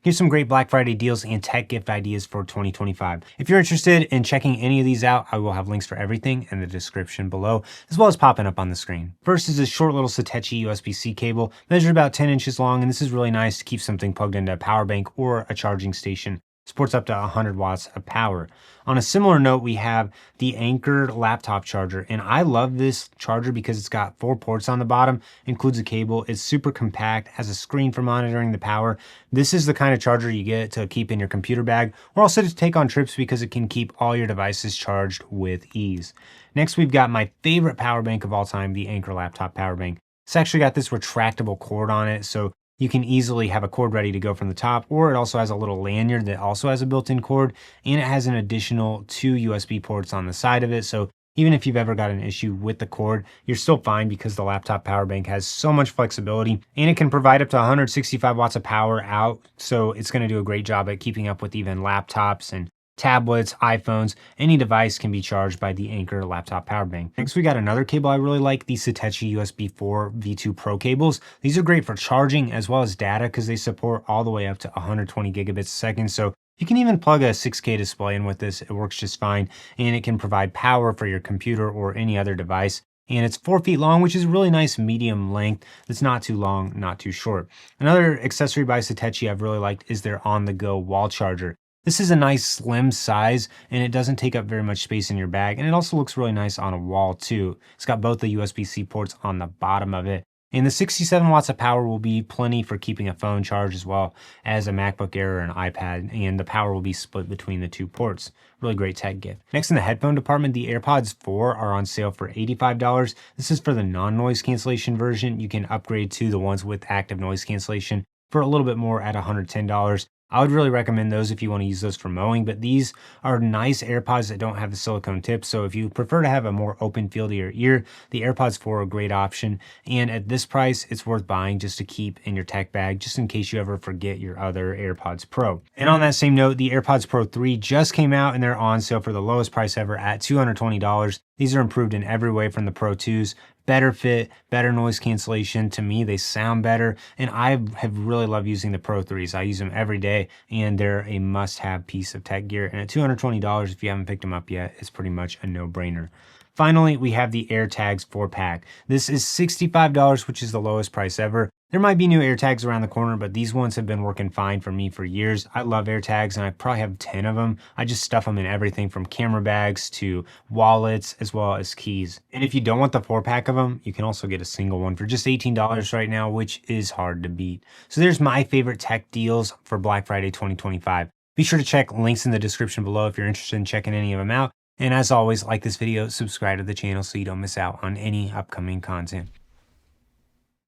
Here's some great Black Friday deals and tech gift ideas for 2025. If you're interested in checking any of these out, I will have links for everything in the description below, as well as popping up on the screen. First is this short little Satechi USB-C cable, measured about 10 inches long, and this is really nice to keep something plugged into a power bank or a charging station. Supports up to 100 watts of power. On a similar note, we have the Anker laptop charger, and I love this charger because it's got 4 ports on the bottom, includes a cable, it's super compact, has a screen for monitoring the power. This is the kind of charger you get to keep in your computer bag, or also to take on trips because it can keep all your devices charged with ease. Next, we've got my favorite power bank of all time, the Anker laptop power bank. It's actually got this retractable cord on it, so you can easily have a cord ready to go from the top, or it also has a little lanyard that also has a built-in cord, and it has an additional 2 USB ports on the side of it. So even if you've ever got an issue with the cord, you're still fine because the laptop power bank has so much flexibility, and it can provide up to 165 watts of power out. So it's going to do a great job at keeping up with even laptops and tablets, iPhones, any device can be charged by the Anker laptop power bank. Next, we got another cable I really like, the Satechi USB 4 V2 Pro cables. These are great for charging as well as data because they support all the way up to 120 gigabits a second. So you can even plug a 6K display in with this. It works just fine, and it can provide power for your computer or any other device. And it's 4 feet long, which is really nice medium length. It's not too long, not too short. Another accessory by Satechi I've really liked is their on-the-go wall charger. This is a nice slim size, and it doesn't take up very much space in your bag, and it also looks really nice on a wall too. It's got both the USB-C ports on the bottom of it, and the 67 watts of power will be plenty for keeping a phone charged as well as a MacBook Air or an iPad, and the power will be split between the 2 ports. Really great tech gift. Next, in the headphone department, the AirPods 4 are on sale for $85. This is for the non-noise cancellation version. You can upgrade to the ones with active noise cancellation for a little bit more at $110. I would really recommend those if you want to use those for mowing, but these are nice AirPods that don't have the silicone tip. So if you prefer to have a more open feel to your ear, the AirPods 4 are a great option. And at this price, it's worth buying just to keep in your tech bag, just in case you ever forget your other AirPods Pro. And on that same note, the AirPods Pro 3 just came out and they're on sale for the lowest price ever at $220. These are improved in every way from the Pro 2s. Better fit, better noise cancellation. To me, they sound better, and I have really loved using the Pro 3s. I use them every day, and they're a must-have piece of tech gear. And at $220, if you haven't picked them up yet, it's pretty much a no-brainer. Finally, we have the AirTags 4-pack. This is $65, which is the lowest price ever. There might be new AirTags around the corner, but these ones have been working fine for me for years. I love AirTags, and I probably have 10 of them. I just stuff them in everything from camera bags to wallets, as well as keys. And if you don't want the 4-pack of them, you can also get a single one for just $18 right now, which is hard to beat. So there's my favorite tech deals for Black Friday 2025. Be sure to check links in the description below if you're interested in checking any of them out. And as always, like this video, subscribe to the channel so you don't miss out on any upcoming content.